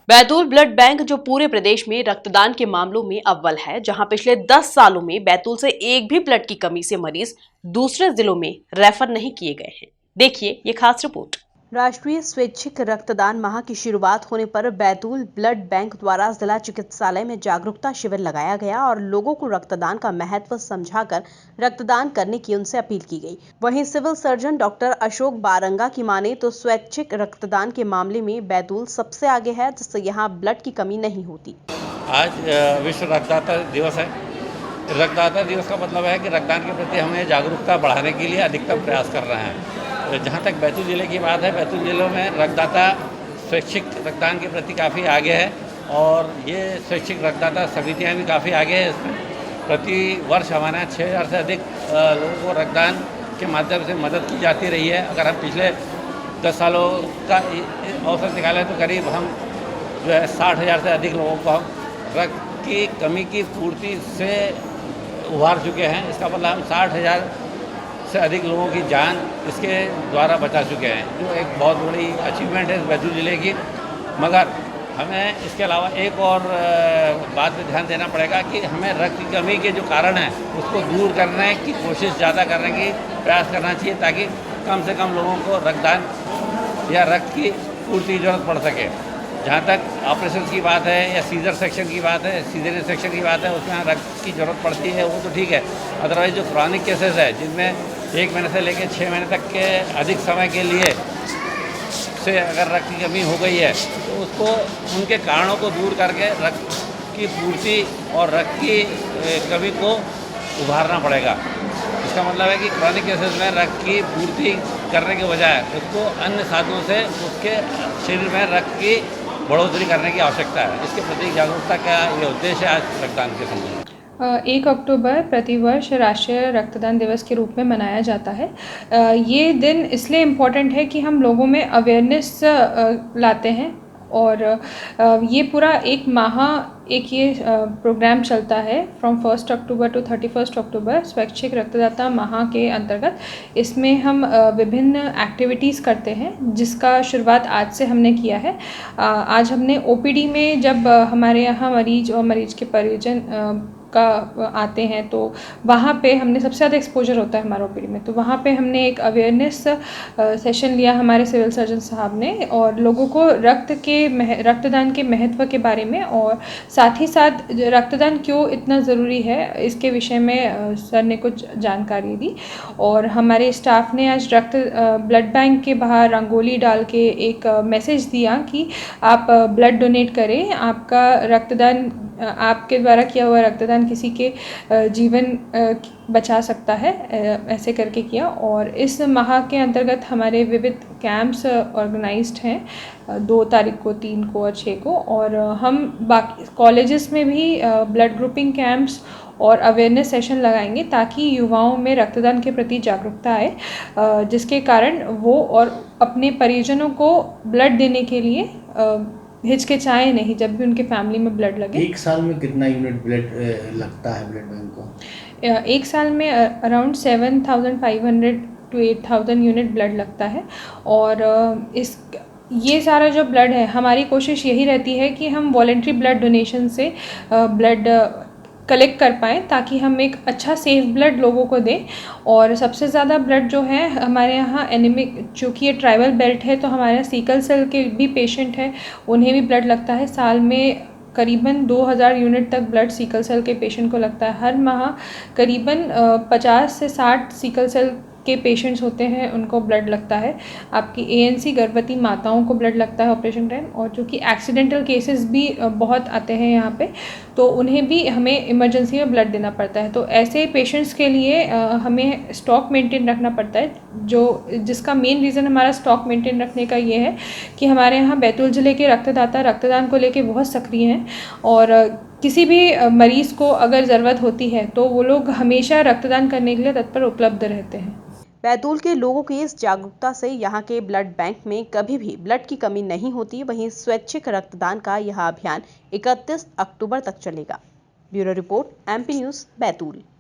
Betul blood bank जो पूरे प्रदेश में रक्तदान के मामलों में अव्वल है, जहां पिछले 10 सालों में बैतूल से एक भी ब्लड की कमी से मरीज दूसरे जिलों में रेफर नहीं किए गए हैं। देखिए ये खास रिपोर्ट। राष्ट्रीय स्वैच्छिक रक्तदान माह की शुरुआत होने पर बैतूल ब्लड बैंक द्वारा जिला चिकित्सालय में जागरूकता शिविर लगाया गया और लोगों को रक्तदान का महत्व समझाकर रक्तदान करने की उनसे अपील की गई। वहीं सिविल सर्जन डॉक्टर अशोक बारंगा की माने तो स्वैच्छिक रक्तदान के मामले में बैतूल सबसे आगे है, जिससे यहाँ ब्लड की कमी नहीं होती। आज विश्व रक्तदाता दिवस है। रक्तदाता दिवस का मतलब है कि रक्तदान के प्रति हमें जागरूकता बढ़ाने के लिए अधिकतम प्रयास कर रहे हैं। जहाँ तक बैतूल ज़िले की बात है, बैतूल ज़िले में रक्तदाता स्वैच्छिक रक्तदान के प्रति काफ़ी आगे है और ये स्वैच्छिक रक्तदाता समितियाँ भी काफ़ी आगे है। इसमें प्रति वर्ष हमारे यहाँ 6000 से अधिक लोगों को रक्तदान के माध्यम से मदद की जाती रही है। अगर हम पिछले 10 सालों का औसत निकालें तो करीब हम जो है 60,000 से अधिक लोगों को हम रक्त की कमी की पूर्ति से उभार चुके हैं। इसका मतलब हम 60,000 से अधिक लोगों की जान इसके द्वारा बचा चुके हैं, जो एक बहुत बड़ी अचीवमेंट है बैतूल ज़िले की। मगर हमें इसके अलावा एक और बात पे ध्यान देना पड़ेगा कि हमें रक्त की कमी के जो कारण हैं उसको दूर करने की कोशिश ज़्यादा करने की प्रयास करना चाहिए, ताकि कम से कम लोगों को रक्तदान या रक्त की पूर्ति की जरूरत पड़ सके। जहाँ तक ऑपरेशन की बात है या सीजर सेक्शन की बात है, सीजर सेक्शन की बात है, उसमें रक्त की ज़रूरत पड़ती है, वो तो ठीक है। अदरवाइज जो क्रॉनिक केसेस है, जिनमें 1 महीने से लेकर 6 महीने तक के अधिक समय के लिए से अगर रक्त की कमी हो गई है तो उसको उनके कारणों को दूर करके रक्त की पूर्ति और रक्त की कमी को उभारना पड़ेगा। इसका मतलब है कि क्रॉनिक केसेस में रक्त की पूर्ति करने के बजाय उसको अन्य साधनों से उसके शरीर में रक्त की बढ़ोतरी करने की आवश्यकता है। इसके प्रति जागरूकता का ये उद्देश्य है आज रक्तदान के संबंध में। 1 अक्टूबर प्रतिवर्ष राष्ट्रीय रक्तदान दिवस के रूप में मनाया जाता है। ये दिन इसलिए इम्पोर्टेंट है कि हम लोगों में अवेयरनेस लाते हैं और ये पूरा एक माह एक ये प्रोग्राम चलता है फ्रॉम 1 अक्टूबर टू 31 अक्टूबर स्वैच्छिक रक्तदाता माह के अंतर्गत। इसमें हम विभिन्न एक्टिविटीज़ करते हैं, जिसका शुरुआत आज से हमने किया है। आज हमने ओपीडी में जब हमारे यहाँ मरीज और मरीज के परिजन का आते हैं तो वहाँ पे हमने सबसे ज़्यादा एक्सपोजर होता है हमारा ओपीडी में, तो वहाँ पे हमने एक अवेयरनेस सेशन लिया हमारे सिविल सर्जन साहब ने, और लोगों को रक्तदान के महत्व के बारे में और साथ ही साथ रक्तदान क्यों इतना ज़रूरी है इसके विषय में सर ने कुछ जानकारी दी। और हमारे स्टाफ ने आज ब्लड बैंक के बाहर रंगोली डाल के एक मैसेज दिया कि आप ब्लड डोनेट करें, आपका रक्तदान, आपके द्वारा किया हुआ रक्तदान किसी के जीवन बचा सकता है, ऐसे करके किया। और इस माह के अंतर्गत हमारे विविध कैंप्स ऑर्गेनाइज्ड हैं 2 तारीख को, 3 को और 6 को, और हम बाकी कॉलेजेस में भी ब्लड ग्रुपिंग कैंप्स और अवेयरनेस सेशन लगाएंगे ताकि युवाओं में रक्तदान के प्रति जागरूकता आए, जिसके कारण वो और अपने परिजनों को ब्लड देने के लिए हिचकिचाएँ नहीं जब भी उनके फैमिली में ब्लड लगे। 1 साल में कितना यूनिट ब्लड लगता है ब्लड बैंक को? 1 साल में अराउंड 7,500 टू 8,000 यूनिट ब्लड लगता है। और ये सारा जो ब्लड है, हमारी कोशिश यही रहती है कि हम वॉलेंट्री ब्लड डोनेशन से ब्लड कलेक्ट कर पाएँ ताकि हम एक अच्छा सेफ ब्लड लोगों को दें। और सबसे ज़्यादा ब्लड जो है हमारे यहाँ एनीमिक, चूँकि ये ट्राइबल बेल्ट है तो हमारे यहाँ सिकल सेल के भी पेशेंट हैं, उन्हें भी ब्लड लगता है। साल में करीबन 2000 यूनिट तक ब्लड सिकल सेल के पेशेंट को लगता है। हर माह करीबन 50 से 60 सिकल सेल के पेशेंट्स होते हैं, उनको ब्लड लगता है। आपकी एएनसी गर्भवती माताओं को ब्लड लगता है ऑपरेशन टाइम, और चूँकि एक्सीडेंटल केसेस भी बहुत आते हैं यहाँ पे, तो उन्हें भी हमें इमरजेंसी में ब्लड देना पड़ता है। तो ऐसे पेशेंट्स के लिए हमें स्टॉक मेंटेन रखना पड़ता है, जिसका मेन रीज़न हमारा स्टॉक मेंटेन रखने का ये है कि हमारे यहाँ बैतूल ज़िले के रक्तदाता रक्तदान को लेके बहुत सक्रिय हैं, और किसी भी मरीज़ को अगर ज़रूरत होती है तो वो लोग हमेशा रक्तदान करने के लिए तत्पर उपलब्ध रहते हैं। बैतूल के लोगों की इस जागरूकता से यहाँ के ब्लड बैंक में कभी भी ब्लड की कमी नहीं होती। वहीं स्वैच्छिक रक्तदान का यह अभियान 31 अक्टूबर तक चलेगा। Bureau report, MP news, Betul.